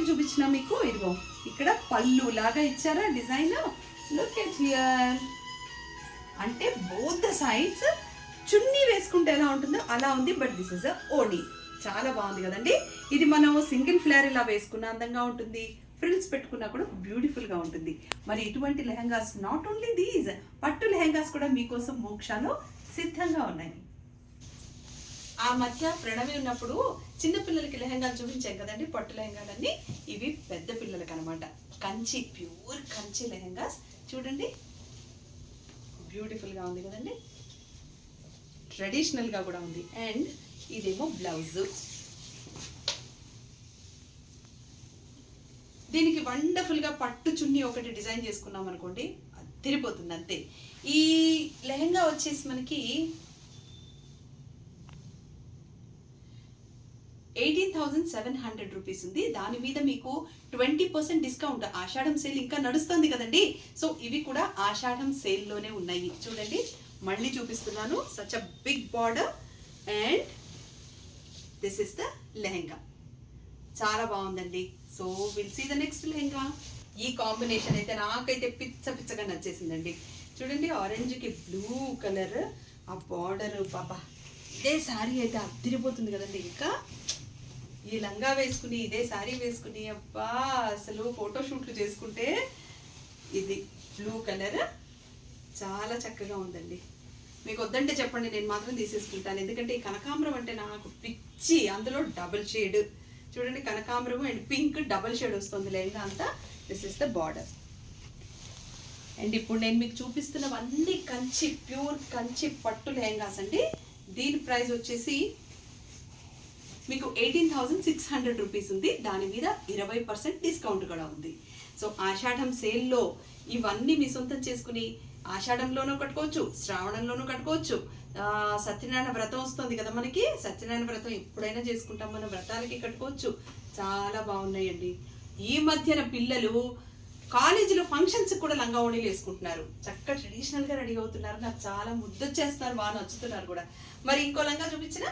చూపించిన మీకు ఇదిగో ఇక్కడ పళ్ళు లాగా ఇచ్చారా డిజైన్. Look at here. అంటే బోత్ ద సైడ్స్ చున్నీ వేసుకుంటే ఎలా ఉంటుందో అలా ఉంది. బట్ దిస్ ఇస్ ఓణి. చాలా బాగుంది కదండి. ఇది మనం సింగిల్ ఫ్లేర్ ఇలా వేసుకున్న అందంగా ఉంటుంది, ఫ్రిల్స్ పెట్టుకున్నా కూడా బ్యూటిఫుల్గా ఉంటుంది. మరి ఇటువంటి లెహంగాస్ నాట్ ఓన్లీ దీస్, పట్టు లెహంగాస్ కూడా మీకోసం మోక్షాలో సిద్ధంగా ఉన్నాయి. ఆ మధ్య ప్రణవి ఉన్నప్పుడు చిన్నపిల్లలకి లెహంగాలు చూపించాం కదండి, పట్టు లెహంగాలన్నీ. ఇవి పెద్ద పిల్లలకి అనమాట. కంచి, ప్యూర్ కంచి లెహంగాస్ చూడండి. బ్యూటిఫుల్గా ఉంది కదండి, ట్రెడిషనల్గా కూడా ఉంది. అండ్ ఇదేమో బ్లౌజ్. దీనికి వండర్ఫుల్గా పట్టు చున్నీ ఒకటి డిజైన్ చేసుకున్నాం అనుకోండి, తిరిగిపోతుంది అంతే. ఈ లెహంగా వచ్చేసి మనకి 18,700 రూపీస్ ఉంది. దాని మీద మీకు 20% డిస్కౌంట్. ఆషాఢం సేల్ ఇంకా నడుస్తుంది కదండి. సో ఇవి కూడా ఆషాఢం సేల్లోనే ఉన్నాయి. చూడండి, మళ్ళీ చూపిస్తున్నాను. Such a big border and this is the lehenga. చాలా బాగుందండి. So will see the next lehenga. ఈ కాంబినేషన్ అయితే నాకైతే పిచ్చగా నచ్చేసిందండి. చూడండి, ఆరెంజ్కి బ్లూ కలర్, ఆ బార్డర్. పాపా, ఇదే శారీ అయితే అదిరిపోతుంది కదండి. ఇంకా ఈ లంగా వేసుకుని ఇదే శారీ వేసుకుని అబ్బా అసలు ఫోటోషూట్లు చేసుకుంటే. ఇది బ్లూ కలర్ చాలా చక్కగా ఉందండి. మీకు వద్దంటే చెప్పండి, నేను మాత్రం తీసేసుకుంటాను. ఎందుకంటే ఈ కనకాంబరం అంటే నాకు పిచ్చి. అందులో డబుల్ షేడ్ చూడండి, కనకాంబరం అండ్ పింక్ డబుల్ షేడ్ వస్తుంది లెహంగా అంతా. This is the border. And ఇప్పుడు నేను మీకు చూపిస్తున్నవన్నీ కంచి, ప్యూర్ కంచి పట్టు లెహంగాస్ అండి. దీని ప్రైస్ వచ్చేసి మీకు 18,600 రూపీస్ ఉంది. దాని మీద 20% డిస్కౌంట్ కూడా ఉంది. సో ఆషాఢం సేల్లో ఇవన్నీ మీ సొంతం చేసుకుని ఆషాఢంలోనూ కట్టుకోవచ్చు, శ్రావణంలోనూ కట్టుకోవచ్చు. సత్యనారాయణ వ్రతం వస్తుంది కదా మనకి. సత్యనారాయణ వ్రతం ఎప్పుడైనా చేసుకుంటాం, మన వ్రతాలకి కట్టుకోవచ్చు. చాలా బాగున్నాయండి. ఈ మధ్యన పిల్లలు కాలేజీలో ఫంక్షన్స్ కూడా లంగా ఓణీలు వేసుకుంటున్నారు. చక్కగా ట్రెడిషనల్గా రెడీ అవుతున్నారు. నాకు చాలా ముద్దొచ్చేస్తున్నారు, బాగా నచ్చుతున్నారు కూడా. మరి ఇంకో లంగా చూపించిన,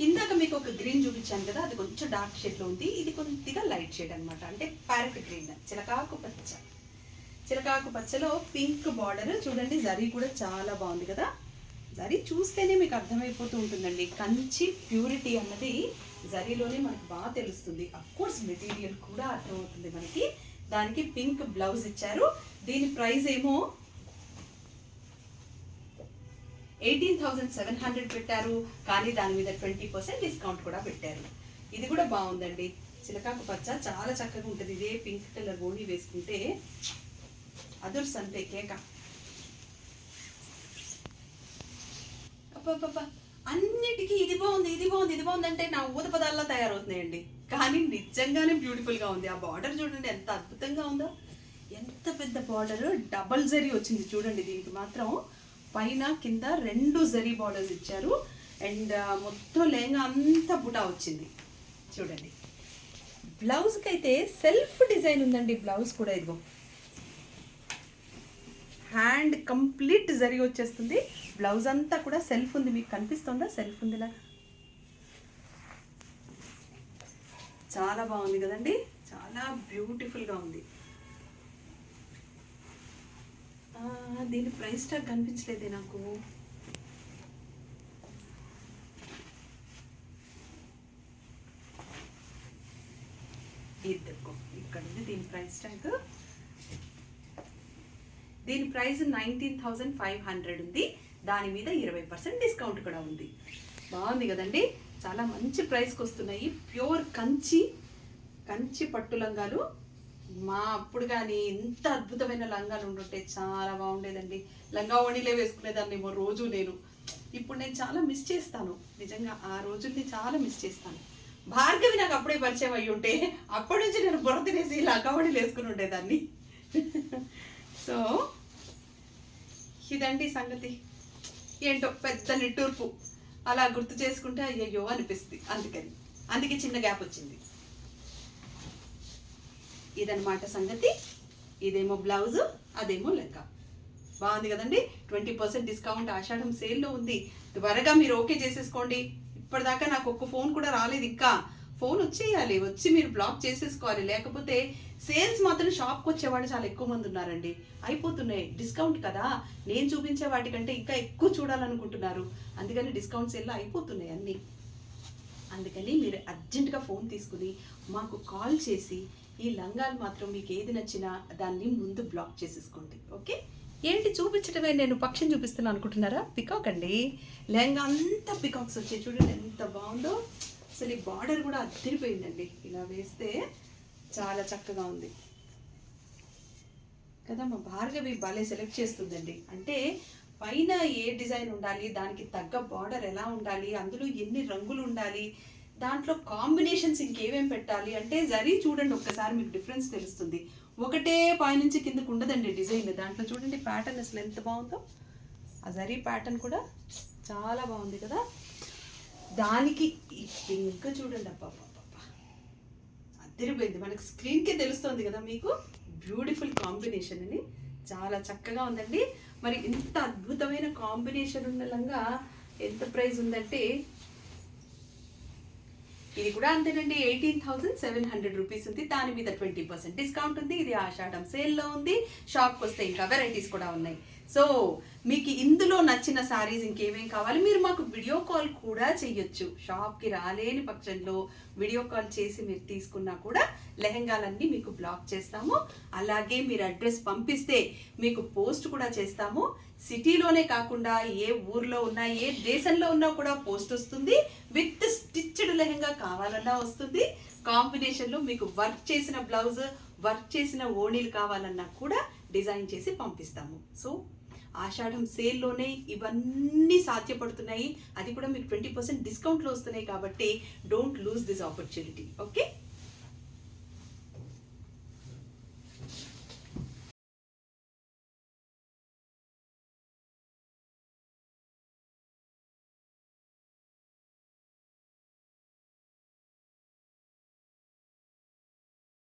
ఇందాక మీకు ఒక గ్రీన్ చూపించాను కదా, అది కొంచెం డార్క్ షేడ్లో ఉంది. ఇది కొద్దిగా లైట్ షేడ్ అనమాట, అంటే ప్యారెట్ గ్రీన్, చిలకాకు పచ్చ. చిలకాకు పచ్చలో పింక్ బార్డర్. చూడండి, జరీ కూడా చాలా బాగుంది కదా. జరీ చూస్తేనే మీకు అర్థమైపోతూ ఉంటుందండి. కంచి ప్యూరిటీ అన్నది జరీలోనే మనకు బాగా తెలుస్తుంది. అఫ్కోర్స్ మెటీరియల్ కూడా అర్థమవుతుంది మనకి. దానికి పింక్ బ్లౌజ్ ఇచ్చారు. దీని ప్రైస్ ఏమో 18,700 పెట్టారు. కానీ దాని మీద 20% డిస్కౌంట్ కూడా పెట్టారు. ఇది కూడా బాగుందండి. చిలకాకు పచ్చ చాలా చక్కగా ఉంటుంది. ఇదే పింక్ కలర్ ఓణి వేసుకుంటే అదుర్స్ అంతే కేక. అబ్బబ్బబ్బా, అన్నిటికీ ఇది బాగుంది, ఇది బాగుంది, ఇది బాగుంది అంటే నా ఊత పదాల్లో తయారవుతున్నాయండి. కానీ నిజంగానే బ్యూటిఫుల్గా ఉంది. ఆ బార్డర్ చూడండి ఎంత అద్భుతంగా ఉందో. ఎంత పెద్ద బార్డర్, డబల్ జరీ వచ్చింది చూడండి. దీనికి మాత్రం పైన కింద 2 జరీ బార్డర్స్ ఇచ్చారు. అండ్ మొత్తం లెహంగా అంతా బుటా వచ్చింది చూడండి. బ్లౌజ్కి అయితే సెల్ఫ్ డిజైన్ ఉందండి. బ్లౌజ్ కూడా ఇదిగో హ్యాండ్ కంప్లీట్ జరీ వచ్చేస్తుంది. బ్లౌజ్ అంతా కూడా సెల్ఫ్ ఉంది. మీకు కనిపిస్తుందా? సెల్ఫ్ ఉంది ఇలా. చాలా బాగుంది కదండి, చాలా బ్యూటిఫుల్గా ఉంది. దీని ప్రైస్ టాగ్ కనిపించలేదే నాకు. ఇద్దరు ఇక్కడ ఉంది దీని ప్రైస్ టాగ్. దీని ప్రైస్ 19,500 ఉంది. దాని మీద 20% డిస్కౌంట్ కూడా ఉంది. బాగుంది కదండి, చాలా మంచి ప్రైస్కి వస్తున్నాయి. ప్యూర్ కంచి పట్టు లంగాలు. మా అప్పుడు కానీ ఇంత అద్భుతమైన లంగాలు ఉండుంటే చాలా బాగుండేదండి. లంగా ఓణీలే వేసుకునేదాన్ని రోజు నేను. ఇప్పుడు నేను చాలా మిస్ చేస్తాను నిజంగా. ఆ రోజుల్ని చాలా మిస్ చేస్తాను. భార్గవి నాకు అప్పుడే పరిచయం అయ్యి ఉంటే అప్పటి నుంచి నేను బుర్ర తినేసి లంగా ఓణీలు వేసుకుని ఉండేదాన్ని. సో ఇదండి సంగతి. ఏంటో పెద్ద నిట్టూర్పు అలా గుర్తు చేసుకుంటే అయ్యయ్యో అనిపిస్తుంది. అందుకే చిన్న గ్యాప్ వచ్చింది. ఇదన్నమాట సంగతి. ఇదేమో బ్లౌజ్, అదేమో లెక్క. బాగుంది కదండి. 20% డిస్కౌంట్ ఆషాఢం సేల్లో ఉంది. త్వరగా మీరు ఓకే చేసేసుకోండి. ఇప్పటిదాకా నాకు ఒక్క ఫోన్ కూడా రాలేదు. ఇంకా ఫోన్ వచ్చేయాలి, వచ్చి మీరు బ్లాక్ చేసేసుకోవాలి. లేకపోతే సేల్స్ మాత్రం షాప్కి వచ్చేవాళ్ళు చాలా ఎక్కువ మంది ఉన్నారండి. అయిపోతున్నాయి, డిస్కౌంట్ కదా, నేను చూపించే వాటికంటే ఇంకా ఎక్కువ చూడాలనుకుంటున్నారు. అందుకని డిస్కౌంట్ సేల్లో అయిపోతున్నాయి అన్నీ. అందుకని మీరు అర్జెంటుగా ఫోన్ తీసుకుని మాకు కాల్ చేసి ఈ లంగాలు మాత్రం మీకు ఏది నచ్చినా దాన్ని ముందు బ్లాక్ చేసేసుకోండి. ఓకే, ఏంటి చూపించడమే, నేను పక్షిని చూపిస్తున్నాను అనుకుంటున్నారా? పికాక్ అండి. లెహంగా అంతా పికాక్స్ వచ్చాయి, చూడండి ఎంత బాగుందో. అసలు ఈ బార్డర్ కూడా అదిరిపోయిందండి, ఇలా వేస్తే చాలా చక్కగా ఉంది కదా. మా భార్గవి భలే సెలెక్ట్ చేస్తుందండి. అంటే పైన ఏ డిజైన్ ఉండాలి, దానికి తగ్గ బార్డర్ ఎలా ఉండాలి, అందులో ఎన్ని రంగులు ఉండాలి, దాంట్లో కాంబినేషన్స్ ఇంకేమేమి పెట్టాలి అంటే జరీ చూడండి ఒక్కసారి మీకు డిఫరెన్స్ తెలుస్తుంది. ఒకటే పైనుంచి కిందకు ఉండదండి డిజైన్. దాంట్లో చూడండి ప్యాటర్న్ అసలు ఎంత బాగుందో. ఆ జరీ ప్యాటర్న్ కూడా చాలా బాగుంది కదా. దానికి ఈ పింక్ చూడండి, అబ్బా అదిరిపోయింది. మనకి స్క్రీన్కే తెలుస్తుంది కదా మీకు, బ్యూటిఫుల్ కాంబినేషన్ అని. చాలా చక్కగా ఉందండి. మరి ఇంత అద్భుతమైన కాంబినేషన్ ఉన్న లంగా ఎంత ప్రైస్ ఉందంటే ఇది కూడా అంతేనండి, 18,700 రూపీస్ ఉంది. దాని మీద 20% డిస్కౌంట్ ఉంది. ఇది ఆషాఢం సేల్లో ఉంది. షాప్కి వస్తే ఇంకా వెరైటీస్ కూడా ఉన్నాయి. సో మీకు ఇందులో నచ్చిన సారీస్ ఇంకేమేం కావాలి, మీరు మాకు వీడియో కాల్ కూడా చేయొచ్చు. షాప్కి రాలేని పక్షంలో వీడియో కాల్ చేసి మీరు తీసుకున్నా కూడా లెహంగాలన్నీ మీకు బ్లాక్ చేస్తాము. అలాగే మీరు అడ్రస్ పంపిస్తే మీకు పోస్ట్ కూడా చేస్తాము. సిటీలోనే కాకుండా ఏ ఊర్లో ఉన్నా, ఏ దేశంలో ఉన్నా కూడా పోస్ట్ వస్తుంది. విత్ స్టిచ్డ్ లెహంగా కావాలన్నా వస్తుంది. కాంబినేషన్లో మీకు వర్క్ చేసిన బ్లౌజ్, వర్క్ చేసిన ఓణీలు కావాలన్నా కూడా డిజైన్ చేసి పంపిస్తాము. సో ఆషాఢం సేల్లోనే ఇవన్నీ సాధ్యపడుతున్నాయి. అది కూడా మీకు 20% డిస్కౌంట్లో వస్తున్నాయి. కాబట్టి don't lose this opportunity. Okay.